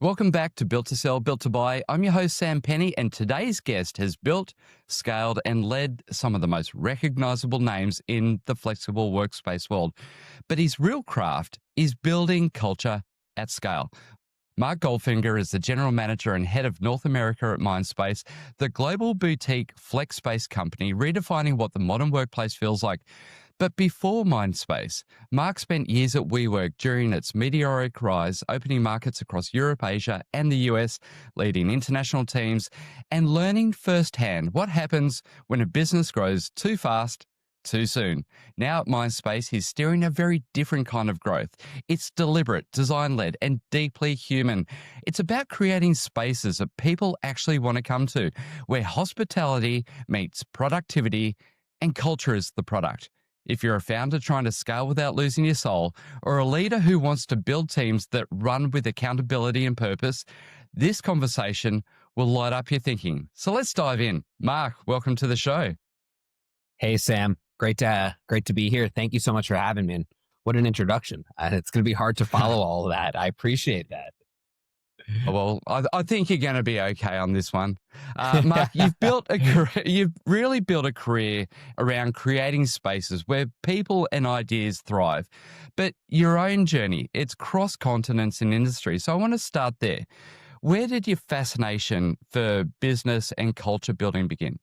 Welcome back to Built to Sell, Built to Buy. I'm your host, Sam Penny, and today's guest has built, scaled, and led some of the most recognizable names in the flexible workspace world. But his real craft is building culture at scale. Mark Goldfinger is the general manager and head of North America at Mindspace, the global boutique flex space company redefining what the modern workplace feels like. But before Mindspace, Mark spent years at WeWork during its meteoric rise, opening markets across Europe, Asia, and the US, leading international teams, and learning firsthand what happens when a business grows too fast, too soon. Now at Mindspace, he's steering a very different kind of growth. It's deliberate, design-led, and deeply human. It's about creating spaces that people actually want to come to, where hospitality meets productivity and culture is the product. If you're a founder trying to scale without losing your soul, or a leader who wants to build teams that run with accountability and purpose, this conversation will light up your thinking. So let's dive in. Mark, welcome to the show. Hey, Sam. Great to be here. Thank you so much for having me. And what an introduction. It's going to be hard to follow all of that. I appreciate that. Well, I think you're going to be okay on this one. Mark, you've really built a career around creating spaces where people and ideas thrive. But your own journey, it's cross continents and industry. So I want to start there. Where did your fascination for business and culture building begin?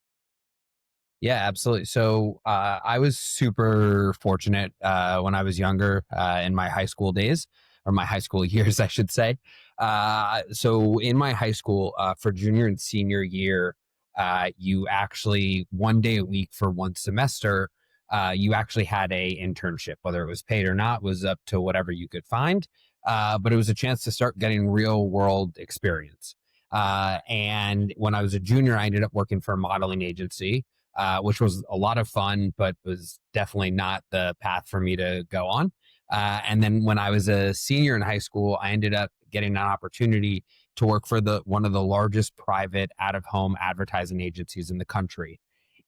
Yeah, absolutely. So I was super fortunate when I was younger in my high school days, or my high school years, I should say. So in my high school, for junior and senior year, you actually, one day a week for one semester, you actually had a internship. Whether it was paid or not was up to whatever you could find. But it was a chance to start getting real world experience. And when I was a junior, I ended up working for a modeling agency, which was a lot of fun, but was definitely not the path for me to go on. And then when I was a senior in high school, I ended up getting an opportunity to work for one of the largest private out-of-home advertising agencies in the country.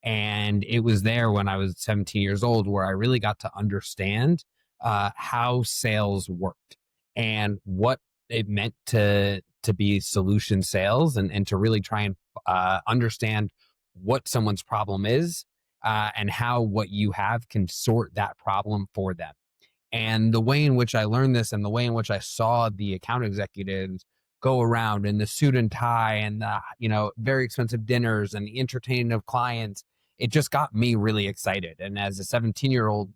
And it was there when I was 17 years old where I really got to understand how sales worked and what it meant to be solution sales, and to really try and understand what someone's problem is, and how what you have can sort that problem for them. And the way in which I learned this, and the way in which I saw the account executives go around in the suit and tie, and the, very expensive dinners, and the entertaining of clients, it just got me really excited. And as a 17-year-old,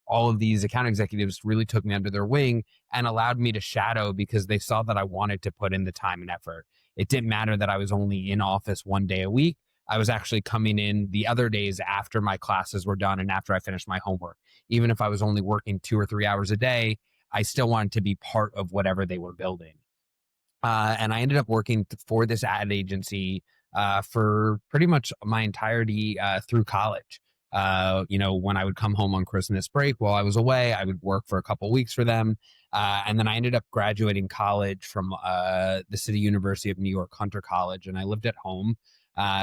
all of these account executives really took me under their wing and allowed me to shadow, because they saw that I wanted to put in the time and effort. It didn't matter that I was only in office one day a week. I was actually coming in the other days after my classes were done and after I finished my homework. Even if I was only working 2 or 3 hours a day, I still wanted to be part of whatever they were building. And I ended up working for this ad agency for pretty much my entirety through college. When I would come home on Christmas break while I was away, I would work for a couple of weeks for them. And then I ended up graduating college from the City University of New York, Hunter College, and I lived at home.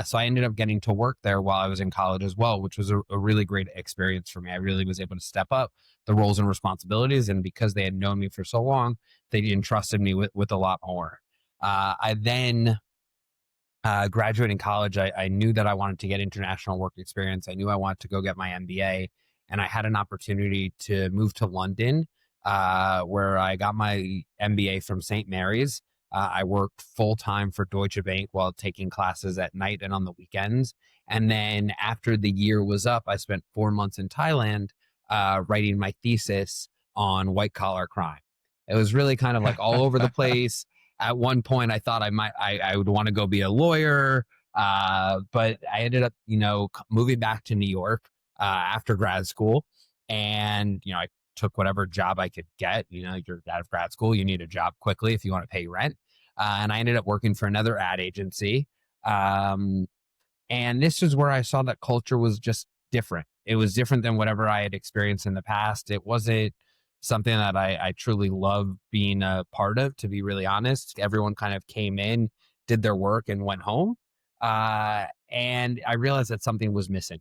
So I ended up getting to work there while I was in college as well, which was a really great experience for me. I really was able to step up the roles and responsibilities. And because they had known me for so long, they entrusted me with a lot more. I then graduating college, I knew that I wanted to get international work experience. I knew I wanted to go get my MBA. And I had an opportunity to move to London, where I got my MBA from St. Mary's. I worked full-time for Deutsche Bank while taking classes at night and on the weekends. And then after the year was up, I spent 4 months in Thailand writing my thesis on white-collar crime. It was really kind of like all over the place. At one point, I thought I would want to go be a lawyer, but I ended up, moving back to New York after grad school. And, I took whatever job I could get. You're out of grad school, you need a job quickly if you want to pay rent. And I ended up working for another ad agency. And this is where I saw that culture was just different. It was different than whatever I had experienced in the past. It wasn't something that I truly love being a part of, to be really honest. Everyone kind of came in, did their work, and went home. And I realized that something was missing.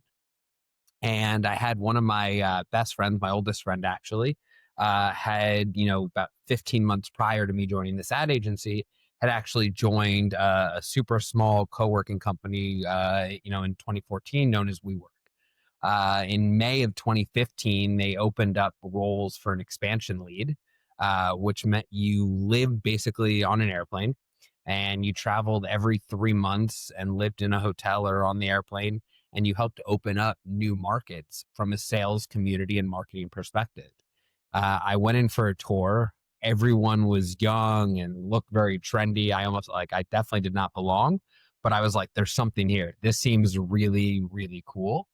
And I had one of my best friends, my oldest friend actually, had, about 15 months prior to me joining this ad agency, had actually joined a super small co-working company, in 2014 known as WeWork. In May of 2015, they opened up roles for an expansion lead, which meant you lived basically on an airplane and you traveled every 3 months and lived in a hotel or on the airplane. And you helped open up new markets from a sales community and marketing perspective. I went in for a tour. Everyone was young and looked very trendy. I definitely did not belong, but I was like, there's something here. This seems really, really cool.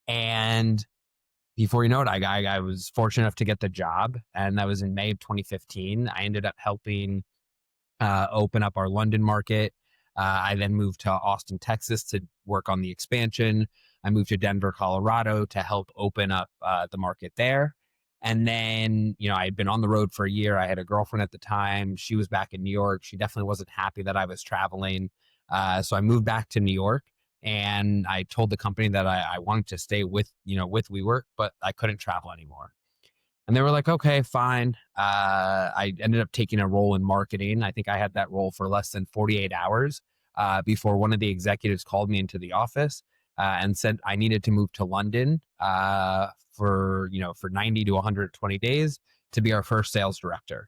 And before you know it, I was fortunate enough to get the job, and that was in May of 2015. I ended up helping open up our London market. I then moved to Austin, Texas to work on the expansion. I moved to Denver, Colorado to help open up the market there. And then, I had been on the road for a year. I had a girlfriend at the time. She was back in New York. She definitely wasn't happy that I was traveling. So I moved back to New York and I told the company that I wanted to stay with WeWork, but I couldn't travel anymore. And they were like, okay, fine. I ended up taking a role in marketing. I think I had that role for less than 48 hours before one of the executives called me into the office and said I needed to move to London for 90 to 120 days to be our first sales director.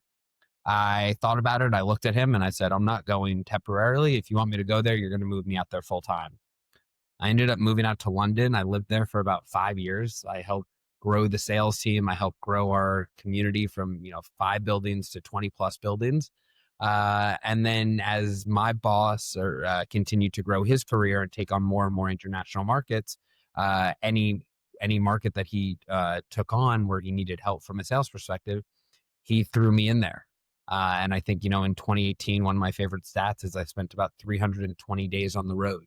I thought about it. I looked at him and I said, I'm not going temporarily. If you want me to go there, you're going to move me out there full time. I ended up moving out to London. I lived there for about 5 years. I helped grow the sales team. I helped grow our community from 5 buildings to 20 plus buildings. And then as my boss continued to grow his career and take on more and more international markets, any market that he took on where he needed help from a sales perspective, he threw me in there. And I think, in 2018, one of my favorite stats is I spent about 320 days on the road.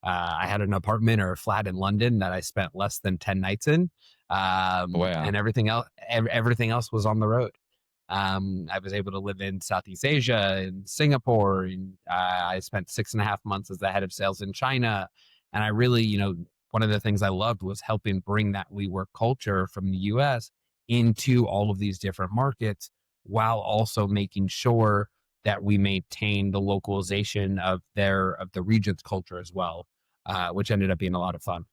I had an apartment or a flat in London that I spent less than 10 nights in. Wow. And everything else was on the road. I was able to live in Southeast Asia, in Singapore. And, I spent 6.5 months as the head of sales in China. And I really, one of the things I loved was helping bring that WeWork culture from the US into all of these different markets while also making sure that we maintain the localization of the region's culture as well, which ended up being a lot of fun.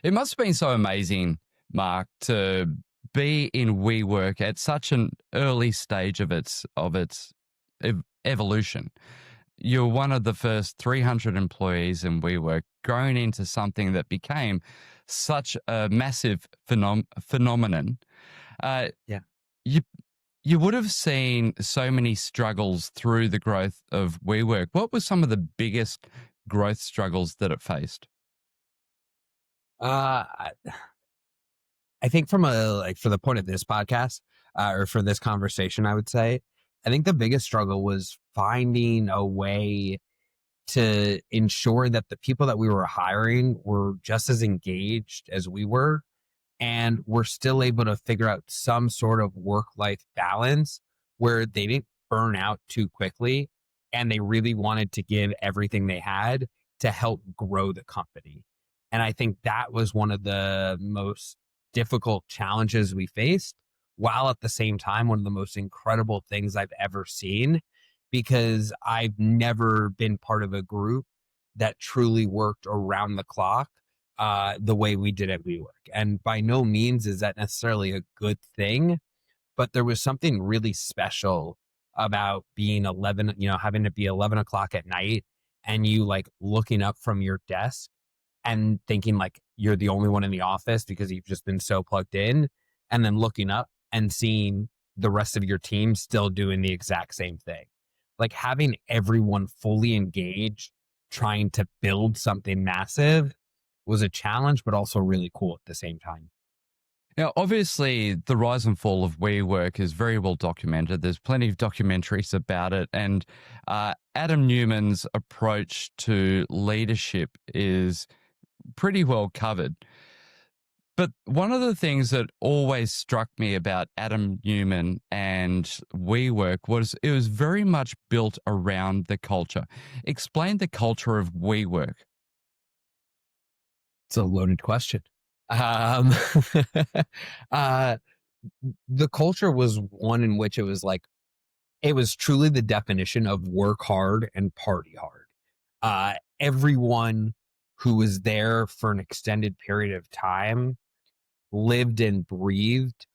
It must have been so amazing, Mark, to be in WeWork at such an early stage of its evolution. You're one of the first 300 employees in WeWork, growing into something that became such a massive phenomenon. Uh, Yeah. you you would have seen so many struggles through the growth of WeWork. What were some of the biggest growth struggles that it faced? I I think from for the point of this podcast, or for this conversation, I would say, I think the biggest struggle was finding a way to ensure that the people that we were hiring were just as engaged as we were, and we're still able to figure out some sort of work life balance where they didn't burn out too quickly and they really wanted to give everything they had to help grow the company. And I think that was one of the most difficult challenges we faced, while at the same time, one of the most incredible things I've ever seen, because I've never been part of a group that truly worked around the clock the way we did at WeWork. And by no means is that necessarily a good thing, but there was something really special about being 11, having to be 11 o'clock at night and you like looking up from your desk and thinking like you're the only one in the office because you've just been so plugged in, and then looking up and seeing the rest of your team still doing the exact same thing. Like having everyone fully engaged, trying to build something massive was a challenge, but also really cool at the same time. Now, obviously, the rise and fall of WeWork is very well documented. There's plenty of documentaries about it. And Adam Newman's approach to leadership is pretty well covered. But one of the things that always struck me about Adam Newman and WeWork was it was very much built around the culture. Explain the culture of WeWork. It's a loaded question. Um, uh, the culture was one in which it was like It was truly the definition of work hard and party hard. Everyone who was there for an extended period of time lived and breathed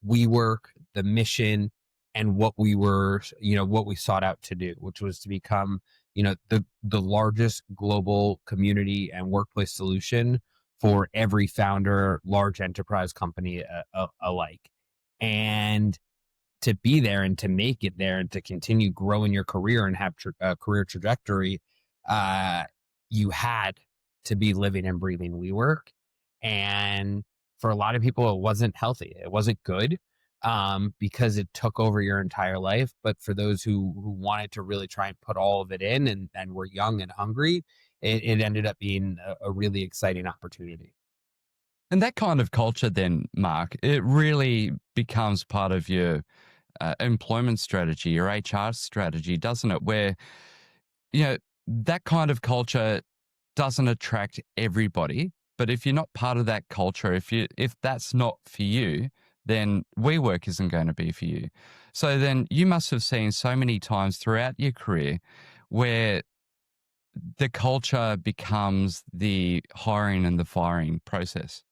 WeWork, the mission, and what we were, what we sought out to do, which was to become, the largest global community and workplace solution for every founder, large enterprise company alike. And to be there and to make it there and to continue growing your career and have a career trajectory, uh, you had to be living and breathing WeWork. And for a lot of people, it wasn't healthy. It wasn't good because it took over your entire life. But for those who wanted to really try and put all of it in and were young and hungry, it ended up being a really exciting opportunity. And that kind of culture, then, Mark, it really becomes part of your employment strategy, your HR strategy, doesn't it? Where, you know, that kind of culture doesn't attract everybody. But if you're not part of that culture, if that's not for you, then WeWork isn't going to be for you. So then you must have seen so many times throughout your career where the culture becomes the hiring and the firing process.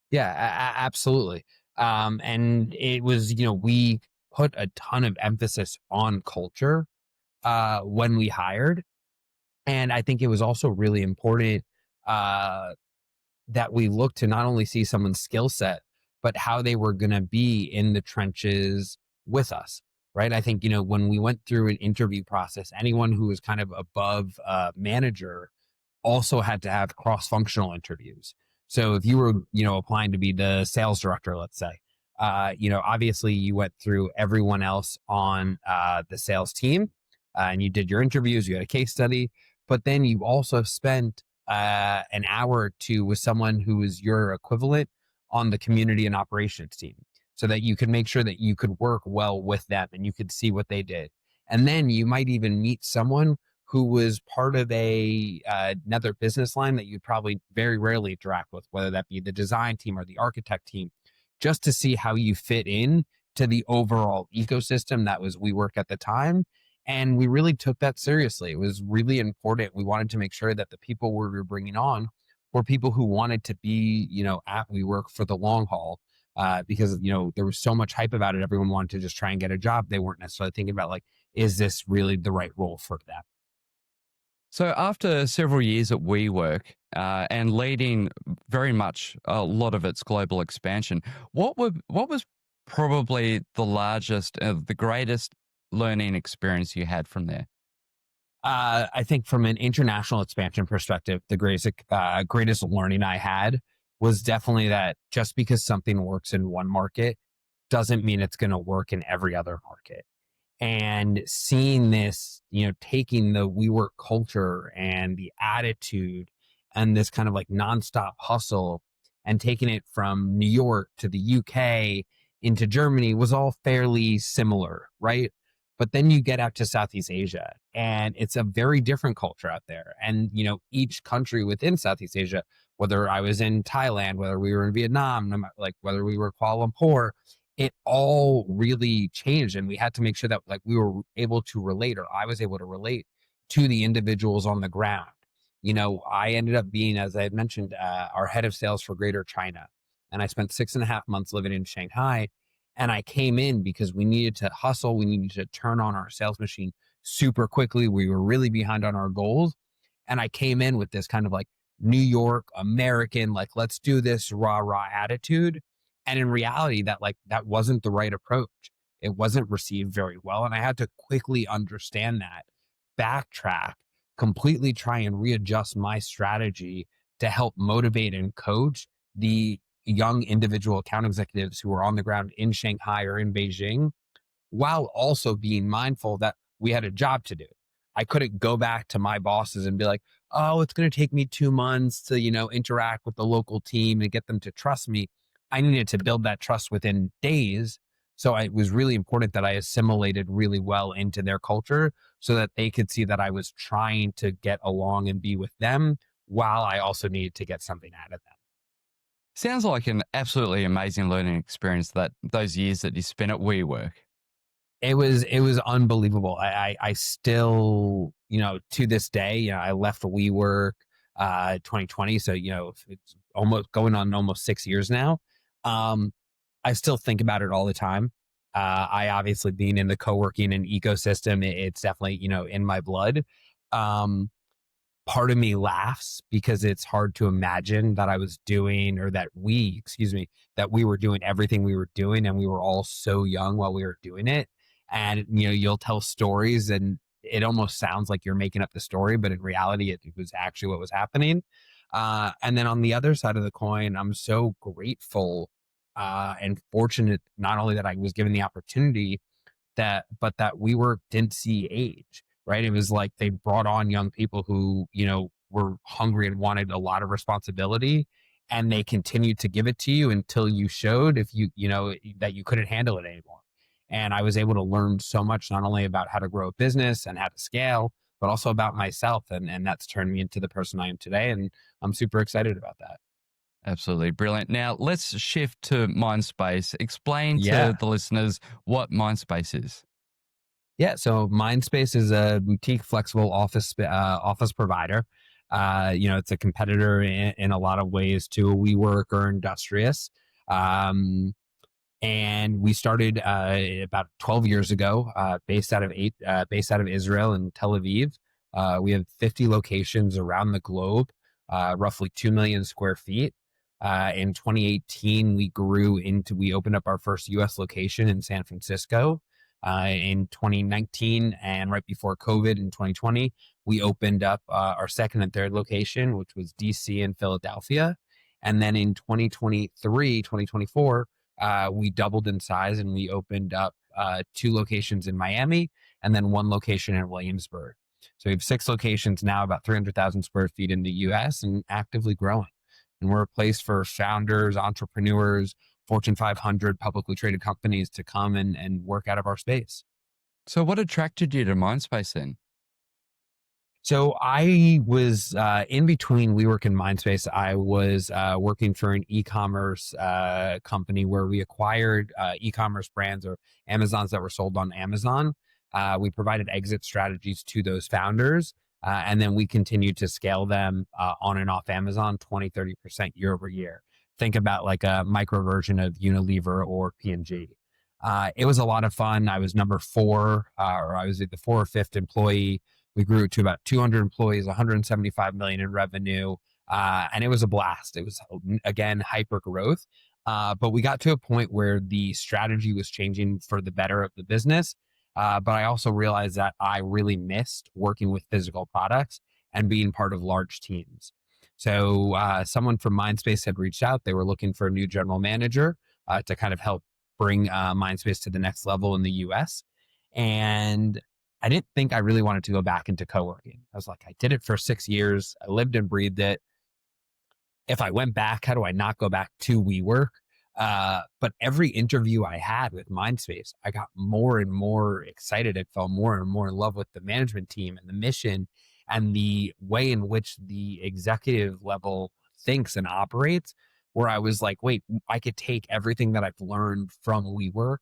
Yeah, absolutely. And it was, we put a ton of emphasis on culture when we hired. And I think it was also really important uh, that we looked to not only see someone's skill set, but how they were going to be in the trenches with us. Right. I think, when we went through an interview process, anyone who was kind of above manager also had to have cross-functional interviews. So if you were, applying to be the sales director, let's say, obviously you went through everyone else on the sales team, and you did your interviews, you had a case study, but then you also spent an hour or two with someone who is your equivalent on the community and operations team, so that you could make sure that you could work well with them and you could see what they did. And then you might even meet someone who was part of another business line that you'd probably very rarely interact with, whether that be the design team or the architect team, just to see how you fit in to the overall ecosystem that was WeWork at the time. And we really took that seriously. It was really important. We wanted to make sure that the people we were bringing on were people who wanted to be, at WeWork for the long haul. Because there was so much hype about it, everyone wanted to just try and get a job. They weren't necessarily thinking about, like, is this really the right role for them? So after several years at WeWork and leading very much a lot of its global expansion, what was probably the largest, the greatest learning experience you had from there? I think from an international expansion perspective, the greatest learning I had was definitely that just because something works in one market doesn't mean it's going to work in every other market. And seeing this, taking the WeWork culture and the attitude and this kind of like nonstop hustle and taking it from New York to the UK into Germany was all fairly similar, right? But then you get out to Southeast Asia and it's a very different culture out there. And, each country within Southeast Asia, whether I was in Thailand, whether we were in Vietnam, like whether we were Kuala Lumpur, it all really changed. And we had to make sure that, like, we were able to relate, or I was able to relate to the individuals on the ground. I ended up being, as I had mentioned, our head of sales for Greater China. And I spent 6.5 months living in Shanghai. And I came in because we needed to hustle. We needed to turn on our sales machine super quickly. We were really behind on our goals. And I came in with this kind of like New York American, like, let's do this rah rah attitude. And in reality, that wasn't the right approach. It wasn't received very well. And I had to quickly understand that, backtrack, completely try and readjust my strategy to help motivate and coach the young individual account executives who were on the ground in Shanghai or in Beijing, while also being mindful that we had a job to do. I couldn't go back to my bosses and be like, oh, it's going to take me 2 months to, interact with the local team and get them to trust me. I needed to build that trust within days. So it was really important that I assimilated really well into their culture so that they could see that I was trying to get along and be with them while I also needed to get something out of them. Sounds like an absolutely amazing learning experience, that those years that you spent at WeWork. it was unbelievable. I still, to this day, I left WeWork 2020, so it's almost going on almost 6 years now. Um, I still think about it all the time. I obviously being in the co-working and ecosystem, it's definitely in my blood. Um, Part of me laughs because it's hard to imagine that I was doing, or that we, excuse me, that we were doing everything we were doing, and we were all so young while we were doing it. And you'll tell stories and it almost sounds like you're making up the story, but in reality it was actually what was happening. And then on the other side of the coin, I'm so grateful and fortunate, not only that I was given the opportunity, but that WeWork didn't see age, right? It was like they brought on young people who, were hungry and wanted a lot of responsibility, and they continued to give it to you until you showed, if that you couldn't handle it anymore. And I was able to learn so much, not only about how to grow a business and how to scale, but also about myself. And that's turned me into the person I am today. And I'm super excited about that. Absolutely brilliant. Now let's shift to Mindspace. Explain to Yeah. the listeners what Mindspace is. Yeah, so Mindspace is a boutique, flexible office provider. It's a competitor in a lot of ways to a WeWork or Industrious. Um, and we started about 12 years ago, based out of Israel and Tel Aviv. We have 50 locations around the globe, roughly 2 million square feet. In 2018, we opened up our first US location in San Francisco. In 2019, and right before COVID in 2020, we opened up our second and third location, which was DC and Philadelphia. And then in 2024, we doubled in size and we opened up two locations in Miami and then one location in Williamsburg. So we have six locations now, about 300,000 square feet in the US, and actively growing. And we're a place for founders, entrepreneurs, Fortune 500 publicly traded companies to come and work out of our space. So, what attracted you to Mindspace then? So I was in between WeWork and Mindspace. I was working for an e-commerce company where we acquired e-commerce brands or Amazons that were sold on Amazon. We provided exit strategies to those founders, and then we continued to scale them on and off Amazon 20, 30% year over year. Think about like a micro version of Unilever or P&G. It was a lot of fun. I was number four, or I was the fourth or fifth employee. We grew to about 200 employees, 175 million in revenue, and it was a blast. It was again hyper growth, but we got to a point where the strategy was changing for the better of the business. But I also realized that I really missed working with physical products and being part of large teams. So someone from Mindspace had reached out. They were looking for a new general manager to kind of help bring Mindspace to the next level in the US. And I didn't think I really wanted to go back into co-working. I was like, I did it for 6 years. I lived and breathed it. If I went back, how do I not go back to WeWork? But every interview I had with Mindspace, I got more and more excited. I fell more and more in love with the management team and the mission and the way in which the executive level thinks and operates. Where I was like, wait, I could take everything that I've learned from WeWork,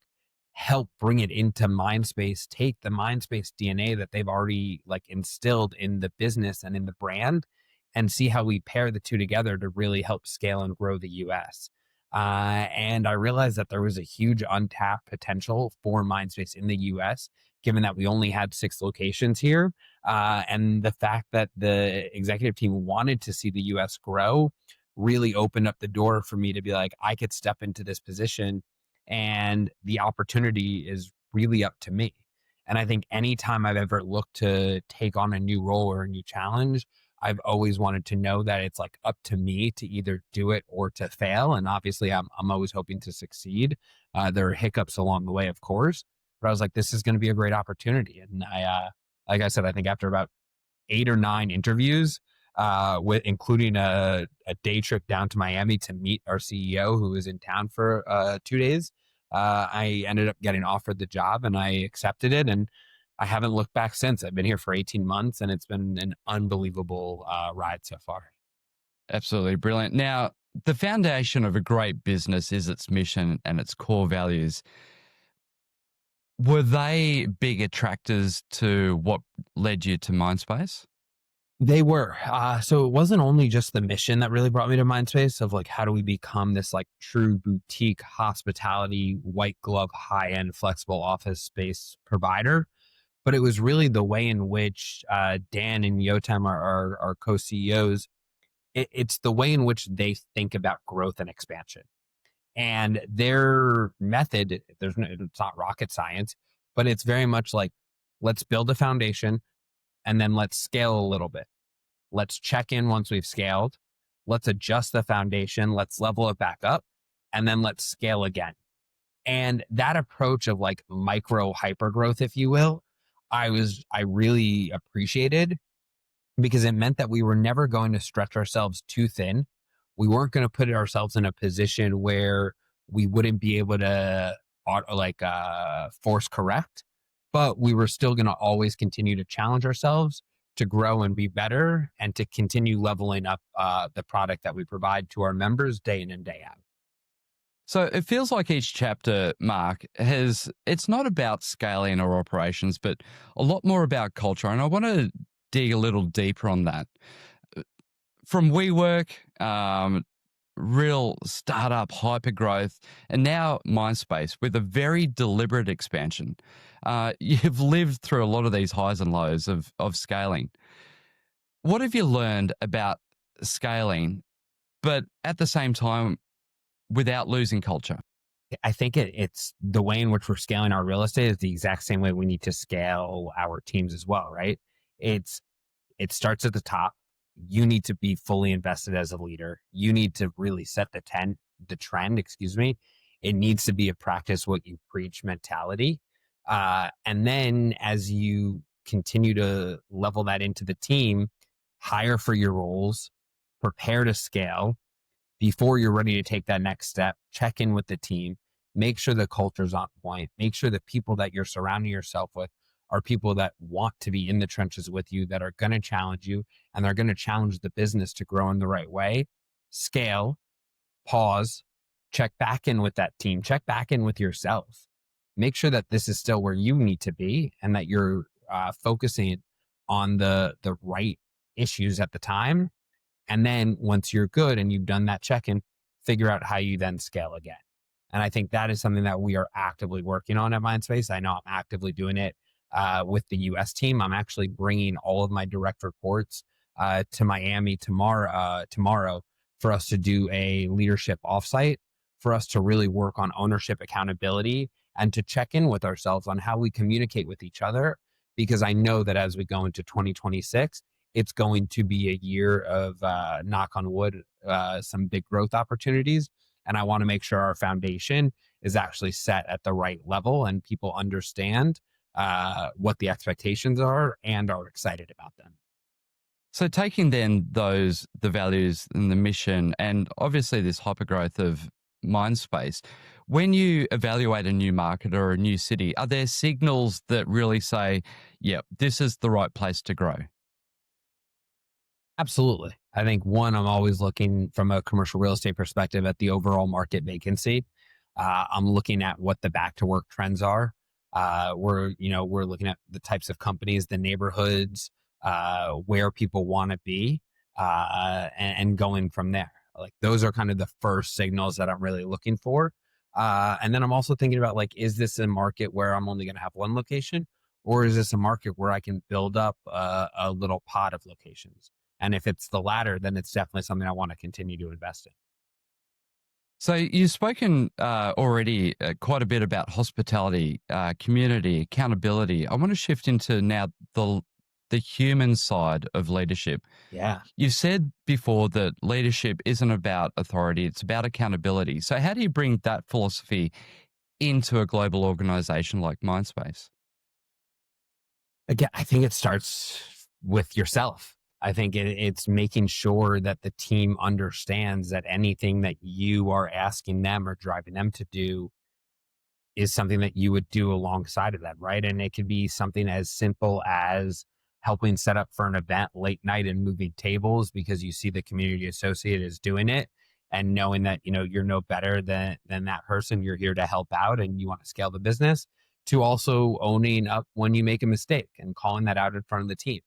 help bring it into Mindspace, take the Mindspace DNA that they've already like instilled in the business and in the brand, and see how we pair the two together to really help scale and grow the US. And I realized that there was a huge untapped potential for Mindspace in the US, given that we only had six locations here. And the fact that the executive team wanted to see the US grow really opened up the door for me to be like, I could step into this position and the opportunity is really up to me. And I think anytime I've ever looked to take on a new role or a new challenge, I've always wanted to know that it's like up to me to either do it or to fail. And obviously, I'm always hoping to succeed. There are hiccups along the way, of course, but I was like, this is going to be a great opportunity. And like I said, I think after about 8 or 9 interviews, with including a day trip down to Miami to meet our CEO who was in town for 2 days. I ended up getting offered the job and I accepted it. And I haven't looked back since. I've been here for 18 months and it's been an unbelievable ride so far. Absolutely brilliant. Now, the foundation of a great business is its mission and its core values. Were they big attractors to what led you to Mindspace? They were. So it wasn't only just the mission that really brought me to Mindspace of like, how do we become this like true boutique hospitality, white glove, high end flexible office space provider, but it was really the way in which Dan and Yotam, our co CEOs, it's the way in which they think about growth and expansion. And their method, it's not rocket science, but it's very much like, let's build a foundation and then let's scale a little bit. Let's check in once we've scaled. Let's adjust the foundation. Let's level it back up. And then let's scale again. And that approach of like micro hyper growth, if you will, I really appreciated because it meant that we were never going to stretch ourselves too thin. We weren't going to put ourselves in a position where we wouldn't be able to force correct, but we were still going to always continue to challenge ourselves to grow and be better and to continue leveling up the product that we provide to our members day in and day out. So it feels like each chapter, Mark, it's not about scaling or operations, but a lot more about culture. And I want to dig a little deeper on that. From WeWork, real startup hyper growth, and now Mindspace with a very deliberate expansion. You've lived through a lot of these highs and lows of scaling. What have you learned about scaling, but at the same time, without losing culture? I think it's the way in which we're scaling our real estate is the exact same way we need to scale our teams as well, right? It's it starts at the top. You need to be fully invested as a leader. You need to really set the trend, excuse me. It needs to be a practice what you preach mentality. And then as you continue to level that into the team, hire for your roles, prepare to scale, before you're ready to take that next step, check in with the team, make sure the culture's on point, make sure the people that you're surrounding yourself with are people that want to be in the trenches with you, that are going to challenge you and they're going to challenge the business to grow in the right way. Scale, pause, check back in with that team, check back in with yourself. Make sure that this is still where you need to be and that you're focusing on the right issues at the time, and then once you're good and you've done that check in, figure out how you then scale again. And I think that is something that we are actively working on at Mindspace. I know I'm actively doing it with the US team. I'm actually bringing all of my direct reports to Miami tomorrow for us to do a leadership offsite, for us to really work on ownership accountability and to check in with ourselves on how we communicate with each other. Because I know that as we go into 2026, it's going to be a year of knock on wood, some big growth opportunities. And I want to make sure our foundation is actually set at the right level and people understand what the expectations are and are excited about them. So taking then the values and the mission and obviously this hypergrowth of Mindspace, when you evaluate a new market or a new city, are there signals that really say, yeah, this is the right place to grow? Absolutely. I think one, I'm always looking from a commercial real estate perspective at the overall market vacancy. I'm looking at what the back to work trends are. We're looking at the types of companies, the neighborhoods, where people want to be, and going from there. Like those are kind of the first signals that I'm really looking for. And then I'm also thinking about like, is this a market where I'm only going to have one location, or is this a market where I can build up a little pod of locations? And if it's the latter, then it's definitely something I want to continue to invest in. So you've spoken already quite a bit about hospitality, community, accountability. I want to shift into now the human side of leadership. Yeah. You've said before that leadership isn't about authority, it's about accountability. So how do you bring that philosophy into a global organization like Mindspace? Again, I think it starts with yourself. I think it's making sure that the team understands that anything that you are asking them or driving them to do is something that you would do alongside of them, right? And it could be something as simple as helping set up for an event late night and moving tables because you see the community associate is doing it and knowing that, you're no better than that person, you're here to help out and you want to scale the business, to also owning up when you make a mistake and calling that out in front of the team.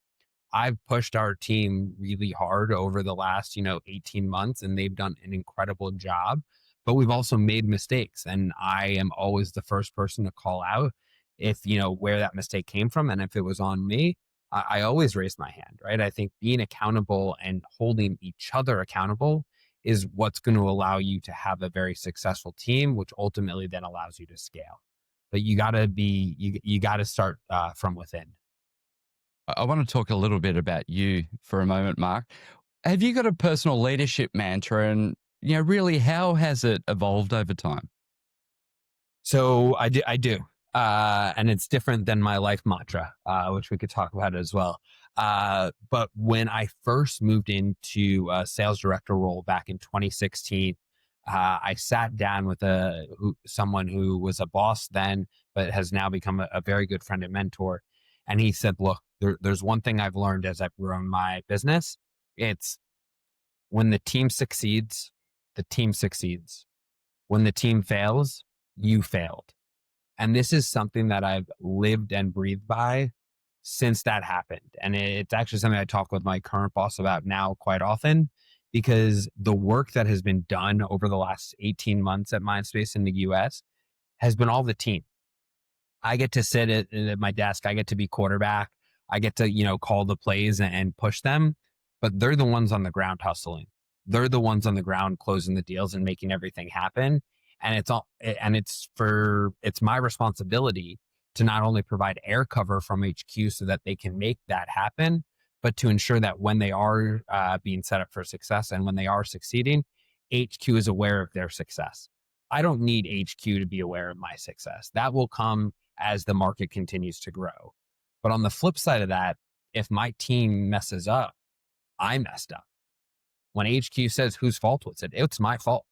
I've pushed our team really hard over the last, 18 months, and they've done an incredible job. But we've also made mistakes. And I am always the first person to call out if, where that mistake came from. And if it was on me, I always raise my hand, right? I think being accountable and holding each other accountable is what's going to allow you to have a very successful team, which ultimately then allows you to scale. But you got to start from within. I want to talk a little bit about you for a moment, Mark. Have you got a personal leadership mantra and, really how has it evolved over time? So I do. And it's different than my life mantra, which we could talk about as well. But when I first moved into a sales director role back in 2016, I sat down with someone who was a boss then, but has now become a very good friend and mentor. And he said, look, there's one thing I've learned as I've grown my business. It's when the team succeeds, the team succeeds. When the team fails, you failed. And this is something that I've lived and breathed by since that happened. And it's actually something I talk with my current boss about now quite often because the work that has been done over the last 18 months at Mindspace in the US has been all the team. I get to sit at my desk. I get to be quarterback. I get to, call the plays and push them, but they're the ones on the ground hustling. They're the ones on the ground closing the deals and making everything happen. And it's my responsibility to not only provide air cover from HQ so that they can make that happen, but to ensure that when they are being set up for success and when they are succeeding, HQ is aware of their success. I don't need HQ to be aware of my success. That will come as the market continues to grow. But on the flip side of that, if my team messes up, I messed up. When HQ says whose fault was it? It's my fault,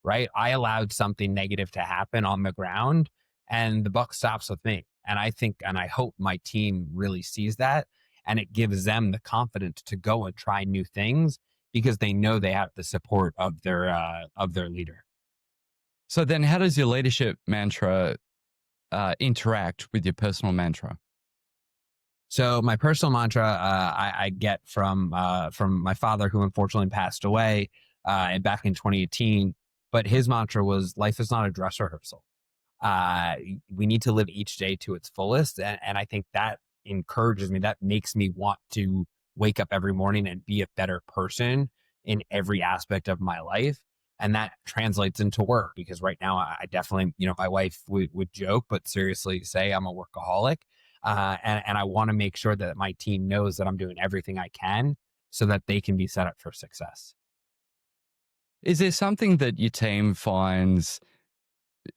right? I allowed something negative to happen on the ground and the buck stops with me. And I think, and I hope my team really sees that and it gives them the confidence to go and try new things because they know they have the support of their leader. So then how does your leadership mantra interact with your personal mantra? So my personal mantra I get from my father, who unfortunately passed away back in 2018. But his mantra was, "Life is not a dress rehearsal. Uh, we need to live each day to its fullest," and I think that encourages me. That makes me want to wake up every morning and be a better person in every aspect of my life. And that translates into work because right now I definitely, my wife would joke, but seriously say I'm a workaholic. And I want to make sure that my team knows that I'm doing everything I can so that they can be set up for success. Is there something that your team finds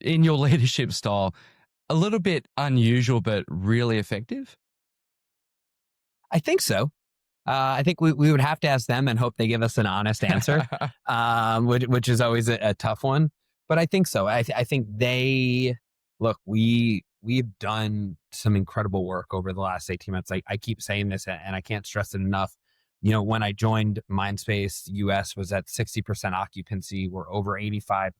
in your leadership style a little bit unusual, but really effective? I think so. I think we would have to ask them and hope they give us an honest answer, which is always a tough one. But I think so. I think they look. We've done some incredible work over the last 18 months. I keep saying this, and I can't stress it enough. When I joined Mindspace, US was at 60% occupancy. We're over 85%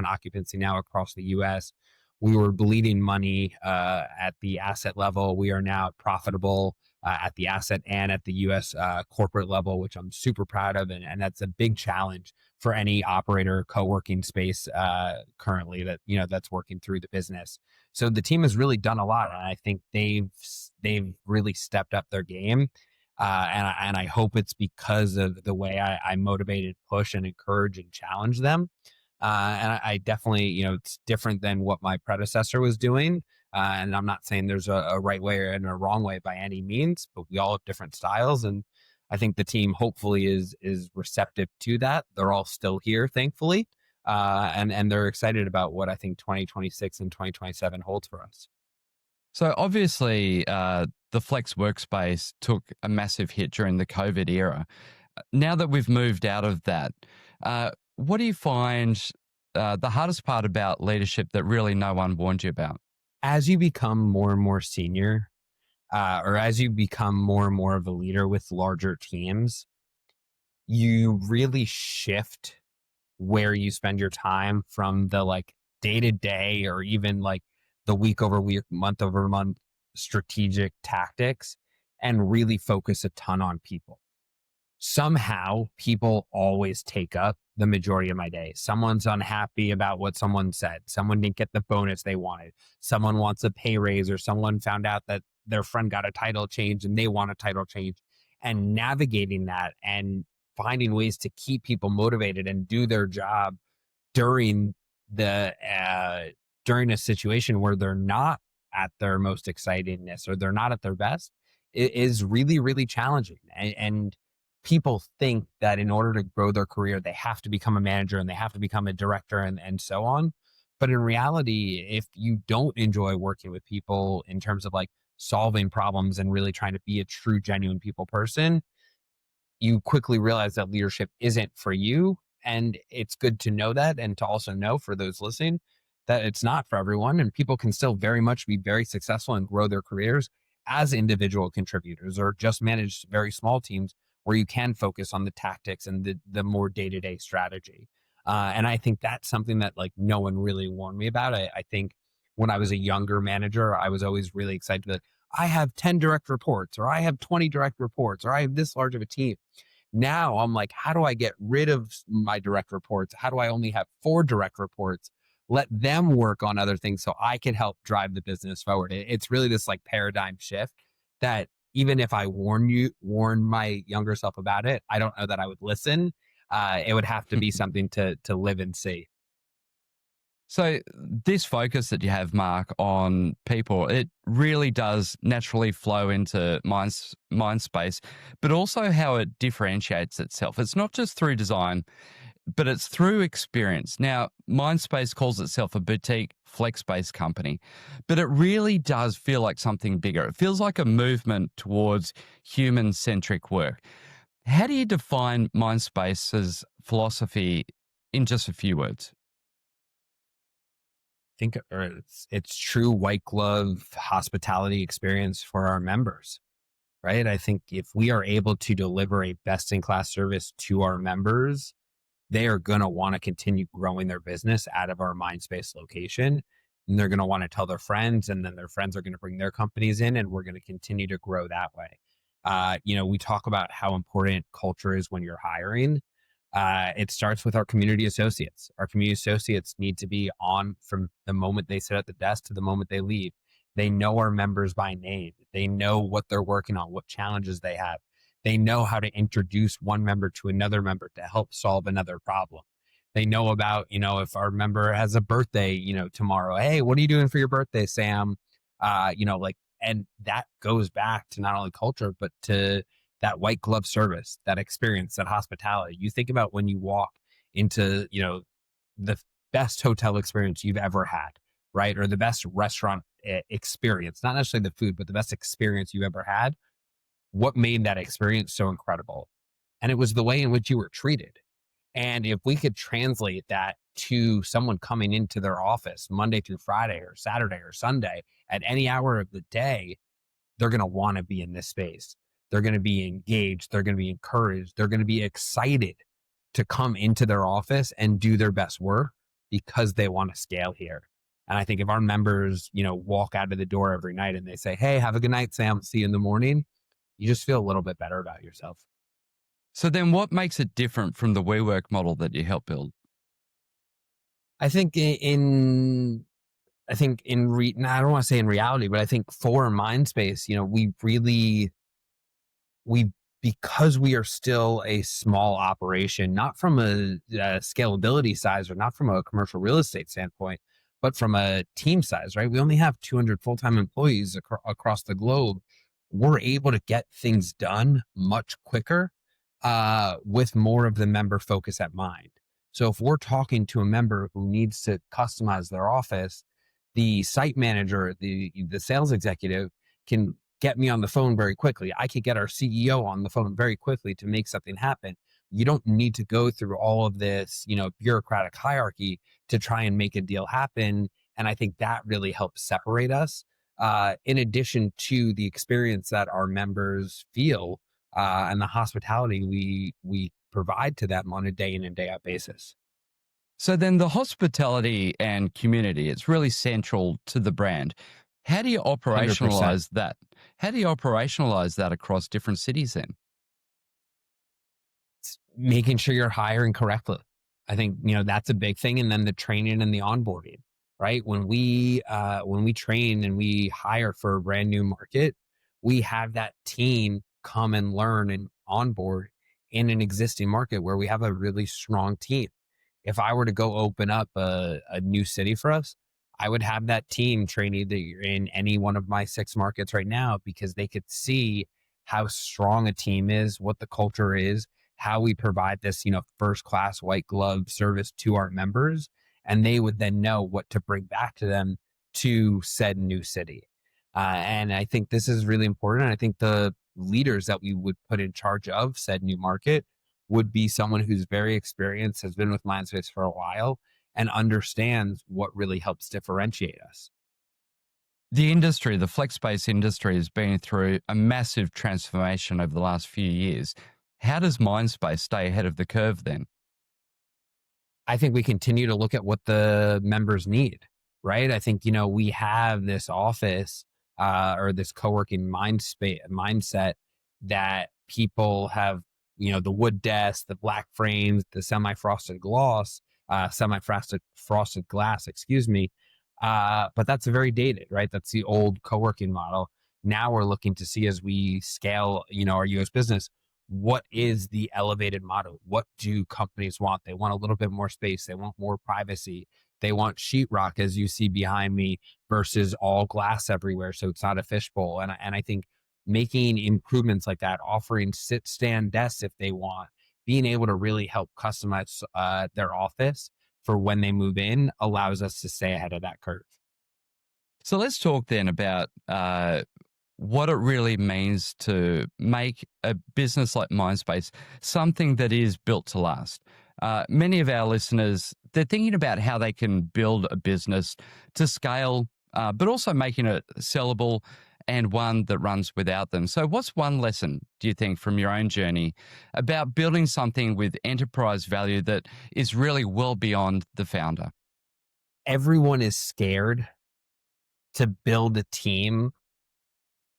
occupancy now across the US. We were bleeding money at the asset level. We are now profitable at the asset and at the US corporate level, which I'm super proud of. And that's a big challenge for any operator co-working space currently that's working through the business. So the team has really done a lot. And I think they've really stepped up their game. And I hope it's because of the way I motivate and push and encourage and challenge them. And I definitely, it's different than what my predecessor was doing. And I'm not saying there's a right way and a wrong way by any means, but we all have different styles. And I think the team hopefully is receptive to that. They're all still here, thankfully. And they're excited about what I think 2026 and 2027 holds for us. So obviously, the flex workspace took a massive hit during the COVID era. Now that we've moved out of that, what do you find the hardest part about leadership that really no one warned you about? As you become more and more senior, or as you become more and more of a leader with larger teams, you really shift where you spend your time from the like day to day or even like the week over week, month over month strategic tactics and really focus a ton on people. Somehow people always take up the majority of my day. Someone's unhappy about what someone said. Someone didn't get the bonus they wanted. Someone wants a pay raise, or someone found out that their friend got a title change and they want a title change. And navigating that and finding ways to keep people motivated and do their job during the during a situation where they're not at their most excitingness or they're not at their best is really, really challenging. And people think that in order to grow their career they have to become a manager and they have to become a director and so on. But in reality, if you don't enjoy working with people in terms of like solving problems and really trying to be a true genuine people person, you quickly realize that leadership isn't for you. And it's good to know that, and to also know for those listening that it's not for everyone. And people can still very much be very successful and grow their careers as individual contributors or just manage very small teams where you can focus on the tactics and the more day to day strategy. And I think that's something that like no one really warned me about. I think when I was a younger manager, I was always really excited to be like, I have 10 direct reports, or I have 20 direct reports, or I have this large of a team. Now I'm like, how do I get rid of my direct reports? How do I only have 4 direct reports? Let them work on other things so I can help drive the business forward. It's really this like paradigm shift that even if I warn my younger self about it, I don't know that I would listen. It would have to be something to live and see. So this focus that you have, Mark, on people, it really does naturally flow into mind space, but also how it differentiates itself. It's not just through design, but it's through experience. Now, Mindspace calls itself a boutique flex-based company, but it really does feel like something bigger. It feels like a movement towards human-centric work. How do you define Mindspace's philosophy in just a few words? Think or it's true white glove hospitality experience for our members, right? I think if we are able to deliver a best in class service to our members, they are going to want to continue growing their business out of our Mindspace location. And they're going to want to tell their friends, and then their friends are going to bring their companies in, and we're going to continue to grow that way. We talk about how important culture is when you're hiring. It starts with our community associates. Our community associates need to be on from the moment they sit at the desk to the moment they leave. They know our members by name. They know what they're working on, what challenges they have. They know how to introduce one member to another member to help solve another problem. They know about, if our member has a birthday, tomorrow, hey, what are you doing for your birthday, Sam? And that goes back to not only culture, but to that white glove service, that experience, that hospitality. You think about when you walk into, the best hotel experience you've ever had, right? Or the best restaurant experience, not necessarily the food, but the best experience you've ever had. What made that experience so incredible? And it was the way in which you were treated. And if we could translate that to someone coming into their office Monday through Friday or Saturday or Sunday at any hour of the day, they're going to want to be in this space. They're going to be engaged. They're going to be encouraged. They're going to be excited to come into their office and do their best work because they want to scale here. And I think if our members, walk out of the door every night and they say, hey, have a good night, Sam. See you in the morning. You just feel a little bit better about yourself. So then what makes it different from the WeWork model that you help build? I think I don't want to say in reality, but I think for Mindspace, we because we are still a small operation, not from a scalability size or not from a commercial real estate standpoint, but from a team size, right? We only have 200 full-time employees across the globe. We're able to get things done much quicker with more of the member focus at mind. So if we're talking to a member who needs to customize their office, the site manager, the sales executive can get me on the phone very quickly. I could get our CEO on the phone very quickly to make something happen. You don't need to go through all of this, bureaucratic hierarchy to try and make a deal happen. And I think that really helps separate us. In addition to the experience that our members feel and the hospitality we provide to them on a day in and day out basis. So then the hospitality and community, it's really central to the brand. How do you 100%. operationalize that? How do you operationalize that across different cities then? Making sure you're hiring correctly. I think, that's a big thing. And then the training and the onboarding, right? When we train and we hire for a brand new market, we have that team come and learn and onboard in an existing market where we have a really strong team. If I were to go open up a new city for us, I would have that team train either in any one of my 6 markets right now, because they could see how strong a team is, what the culture is, how we provide this, first class white glove service to our members. And they would then know what to bring back to them to said new city. And I think this is really important. I think the leaders that we would put in charge of said new market would be someone who's very experienced, has been with Mindspace for a while, and understands what really helps differentiate us. The industry, the flex space industry, has been through a massive transformation over the last few years. How does Mindspace stay ahead of the curve then? I think we continue to look at what the members need, right? I think, we have this office or this co-working mindset that people have, the wood desk, the black frames, the semi-frosted glass, excuse me. But that's very dated, right? That's the old co-working model. Now we're looking to see, as we scale, our US business, what is the elevated model? What do companies want? They want a little bit more space. They want more privacy. They want sheetrock, as you see behind me, versus all glass everywhere, so it's not a fishbowl. And I think making improvements like that, offering sit stand desks if they want, being able to really help customize their office for when they move in, allows us to stay ahead of that curve. So let's talk then about what it really means to make a business like Mindspace something that is built to last. Many of our listeners, they're thinking about how they can build a business to scale, but also making it sellable and one that runs without them. So, what's one lesson, do you think, from your own journey about building something with enterprise value that is really well beyond the founder? Everyone is scared to build a team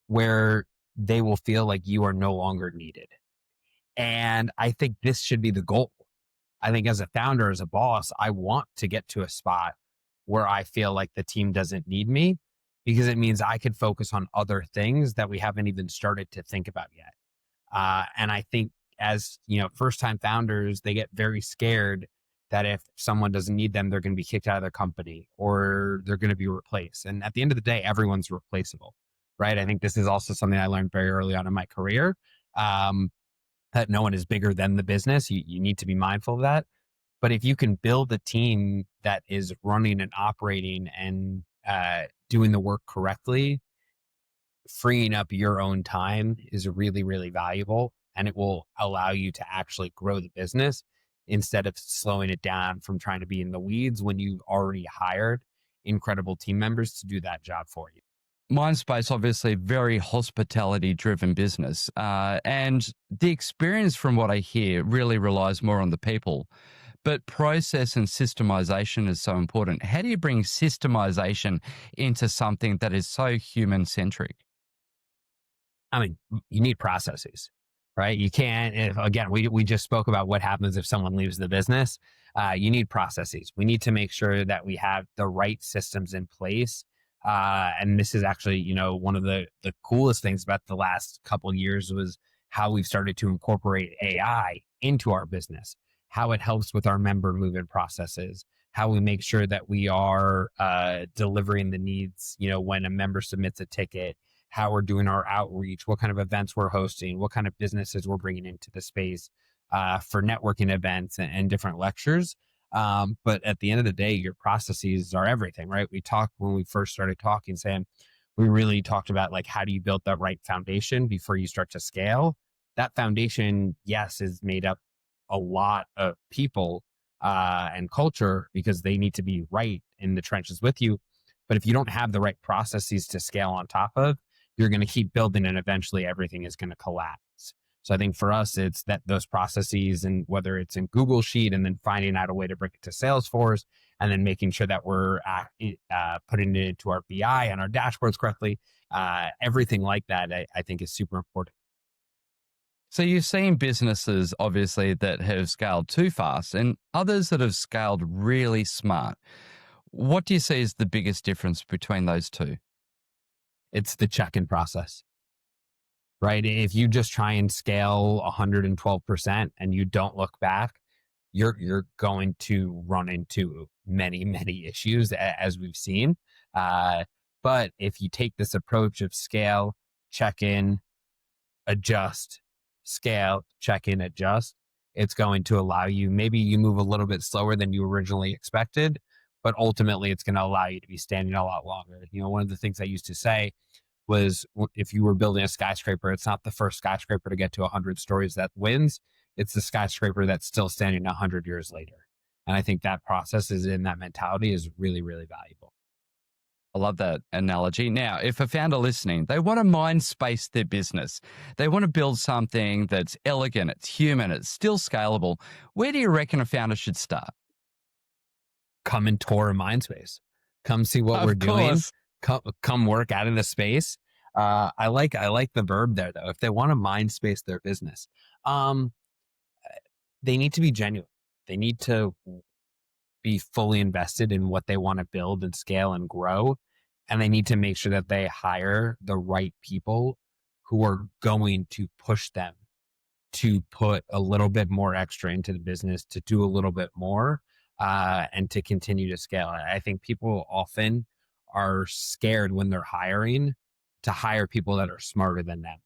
where they will feel like you are no longer needed. And I think this should be the goal. I think as a founder, as a boss, I want to get to a spot where I feel like the team doesn't need me, because it means I could focus on other things that we haven't even started to think about yet. And I think, as first time founders, they get very scared that if someone doesn't need them, they're going to be kicked out of their company or they're going to be replaced. And at the end of the day, everyone's replaceable, right? I think this is also something I learned very early on in my career. Um, that no one is bigger than the business. You need to be mindful of that. But if you can build a team that is running and operating and doing the work correctly, freeing up your own time is really, really valuable. And it will allow you to actually grow the business instead of slowing it down from trying to be in the weeds when you've already hired incredible team members to do that job for you. Mindspace, obviously, very hospitality driven business. And the experience, from what I hear, really relies more on the people. But process and systemization is so important. How do you bring systemization into something that is so human centric? I mean, you need processes, right? You can't, again, we just spoke about what happens if someone leaves the business. You need processes. We need to make sure that we have the right systems in place. And this is actually, one of the coolest things about the last couple of years was how we've started to incorporate AI into our business, how it helps with our member movement processes, how we make sure that we are delivering the needs, when a member submits a ticket, how we're doing our outreach, what kind of events we're hosting, what kind of businesses we're bringing into the space for networking events and different lectures. But at the end of the day, your processes are everything, right? We talked when we first started talking, Sam, we really talked about like, how do you build that right foundation before you start to scale? That foundation, yes, is made up a lot of people and culture, because they need to be right in the trenches with you. But if you don't have the right processes to scale on top of, you're going to keep building and eventually everything is going to collapse. So I think for us, it's that those processes, and whether it's in Google Sheet and then finding out a way to bring it to Salesforce, and then making sure that we're putting it into our BI and our dashboards correctly. Everything like that, I think is super important. So you've seen businesses, obviously, that have scaled too fast and others that have scaled really smart. What do you see as the biggest difference between those two? It's the check-in process, right? If you just try and scale 112% and you don't look back, you're going to run into many, many issues as we've seen. Uh, but if you take this approach of scale, check in, adjust, scale, check in, adjust, it's going to allow you, maybe you move a little bit slower than you originally expected, but ultimately it's going to allow you to be standing a lot longer. One of the things I used to say was, if you were building a skyscraper, it's not the first skyscraper to get to 100 stories that wins. It's the skyscraper that's still standing 100 years later. And I think that process is in that mentality is really, really valuable. I love that analogy. Now, if a founder listening, they want to mind space their business, they want to build something that's elegant, it's human, it's still scalable. Where do you reckon a founder should start? Come and tour a Mindspace. Come see what we're Of doing. course. Come work out in the space. I like the verb there though. If they want to mind space their business, um, they need to be genuine. They need to be fully invested in what they want to build and scale and grow. And they need to make sure that they hire the right people who are going to push them to put a little bit more extra into the business, to do a little bit more, and to continue to scale. I think people often are scared when they're hiring to hire people that are smarter than them.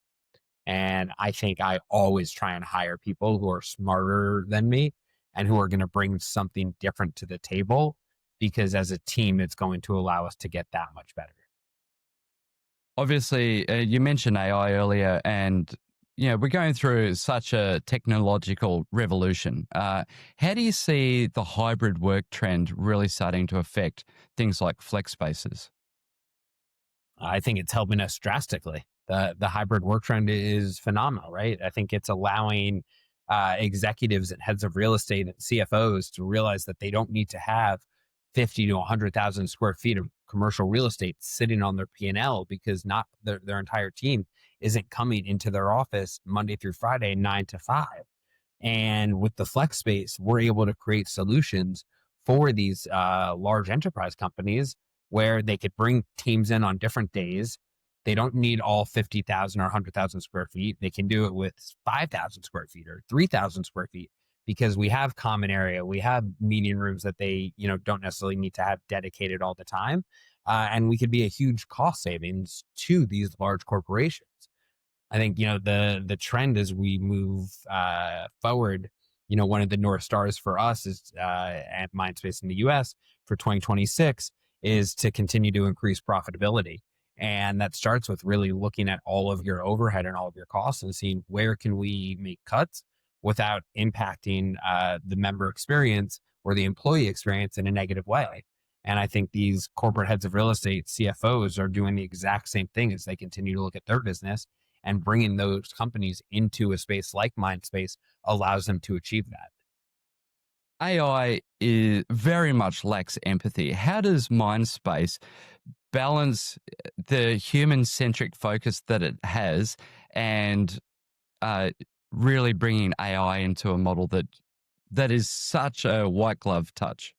And I think I always try and hire people who are smarter than me and who are going to bring something different to the table, because as a team, it's going to allow us to get that much better. Obviously, you mentioned AI earlier, and we're going through such a technological revolution. How do you see the hybrid work trend really starting to affect things like flex spaces? I think it's helping us drastically. The hybrid work trend is phenomenal, right? I think it's allowing executives and heads of real estate and CFOs to realize that they don't need to have 50 to 100,000 square feet of commercial real estate sitting on their P&L, because not their entire team isn't coming into their office Monday through Friday, 9 to 5. And with the flex space, we're able to create solutions for these large enterprise companies where they could bring teams in on different days. They don't need all 50,000 or 100,000 square feet. They can do it with 5,000 square feet or 3,000 square feet, because we have common area. We have meeting rooms that they, don't necessarily need to have dedicated all the time. And we could be a huge cost savings to these large corporations. I think the trend as we move forward. One of the North Stars for us is at Mindspace in the U.S. for 2026 is to continue to increase profitability, and that starts with really looking at all of your overhead and all of your costs and seeing where can we make cuts without impacting the member experience or the employee experience in a negative way. And I think these corporate heads of real estate, CFOs, are doing the exact same thing as they continue to look at their business, and bringing those companies into a space like Mindspace allows them to achieve that. AI is very much lacks empathy. How does Mindspace balance the human-centric focus that it has and uh, really bringing AI into a model that is such a white glove touch?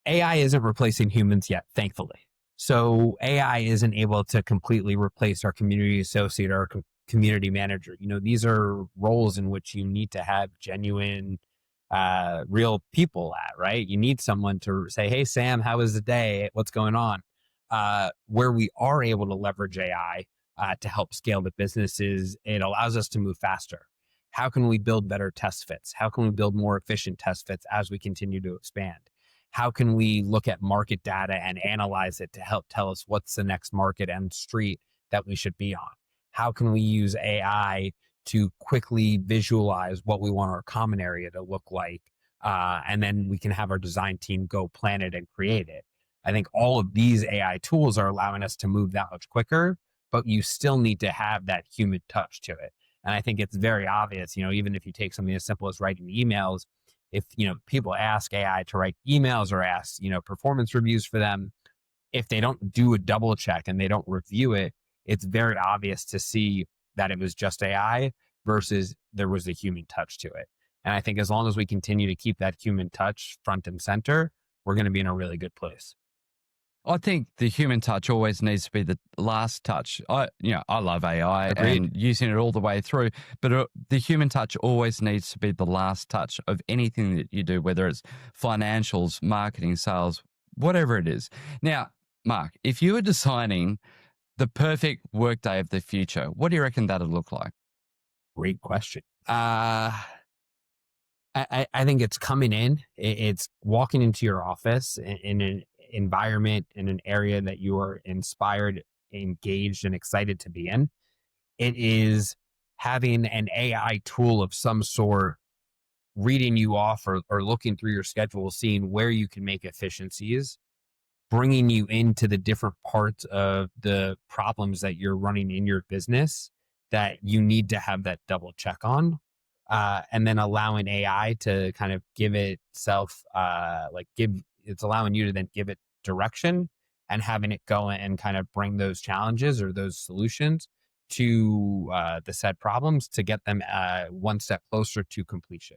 AI isn't replacing humans yet, thankfully. So AI isn't able to completely replace our community associate or community manager. These are roles in which you need to have genuine, real people at, right? You need someone to say, "Hey, Sam, how was the day? What's going on?" Where we are able to leverage AI to help scale the businesses, it allows us to move faster. How can we build better test fits? How can we build more efficient test fits as we continue to expand? How can we look at market data and analyze it to help tell us what's the next market and street that we should be on? How can we use AI to quickly visualize what we want our common area to look like? And then we can have our design team go plan it and create it. I think all of these AI tools are allowing us to move that much quicker, but you still need to have that human touch to it. And I think it's very obvious, even if you take something as simple as writing emails, if, people ask AI to write emails or ask, performance reviews for them, if they don't do a double check and they don't review it, it's very obvious to see that it was just AI versus there was a human touch to it. And I think as long as we continue to keep that human touch front and center, we're going to be in a really good place. I think the human touch always needs to be the last touch. I love AI Agreed. and using it all the way through, but the human touch always needs to be the last touch of anything that you do, whether it's financials, marketing, sales, whatever it is. Now, Mark, if you were designing the perfect workday of the future, what do you reckon that'd look like? Great question. I think it's coming in. It's walking into your office in an environment, in an area that you are inspired, engaged, and excited to be in. It is having an AI tool of some sort reading you off or looking through your schedule, seeing where you can make efficiencies, bringing you into the different parts of the problems that you're running in your business that you need to have that double check on. And then allowing AI to kind of give itself, it's allowing you to then give it direction and having it go and kind of bring those challenges or those solutions to the said problems to get them one step closer to completion.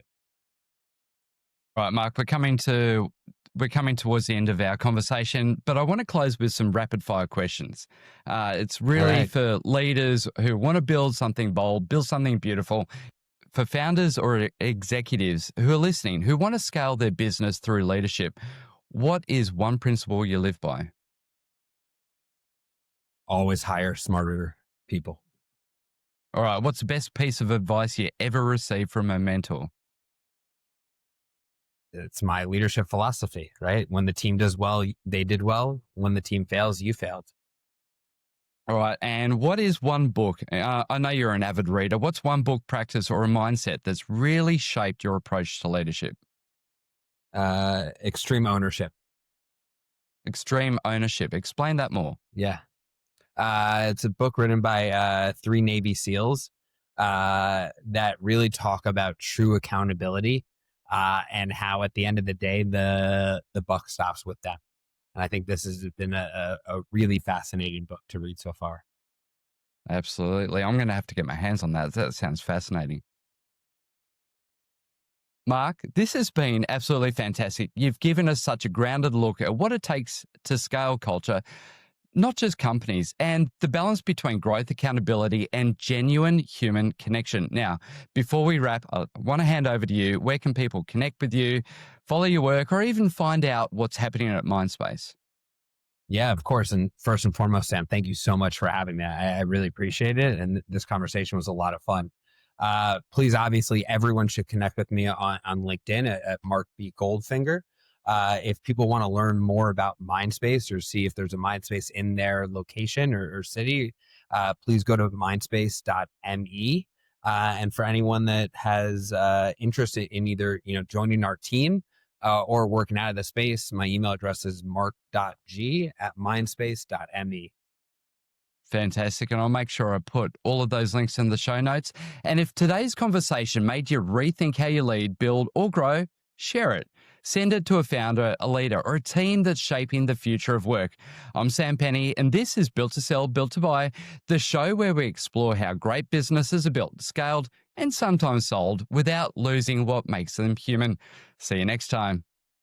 Right, Mark, we're coming towards the end of our conversation, but I want to close with some rapid fire questions. It's really Right. for leaders who want to build something bold, build something beautiful, for founders or executives who are listening, who want to scale their business through leadership. What is one principle you live by? Always hire smarter people. All right, what's the best piece of advice you ever received from a mentor? It's my leadership philosophy, right? When the team does well, they did well. When the team fails, you failed. All right, and what is one book? I know you're an avid reader. What's one book, practice, or a mindset that's really shaped your approach to leadership? Extreme ownership. Extreme ownership. Explain that more. Yeah. It's a book written by 3 Navy SEALs that really talk about true accountability and how at the end of the day, the buck stops with them. And I think this has been a really fascinating book to read so far. Absolutely. I'm going to have to get my hands on that. That sounds fascinating. Mark, this has been absolutely fantastic. You've given us such a grounded look at what it takes to scale culture, not just companies, and the balance between growth, accountability, and genuine human connection. Now, before we wrap, I want to hand over to you. Where can people connect with you, follow your work, or even find out what's happening at Mindspace? Yeah, of course. And first and foremost, Sam, thank you so much for having me. I really appreciate it. And this conversation was a lot of fun. Please, obviously, everyone should connect with me on LinkedIn at Mark B. Goldfinger. If people want to learn more about Mindspace or see if there's a Mindspace in their location or city, please go to mindspace.me. And for anyone that has interest in either joining our team or working out of the space, my email address is mark.g@mindspace.me. Fantastic. And I'll make sure I put all of those links in the show notes. And if today's conversation made you rethink how you lead, build, or grow, share it. Send it to a founder, a leader, or a team that's shaping the future of work. I'm Sam Penny, and this is Built to Sell, Built to Buy, the show where we explore how great businesses are built, scaled, and sometimes sold without losing what makes them human. See you next time.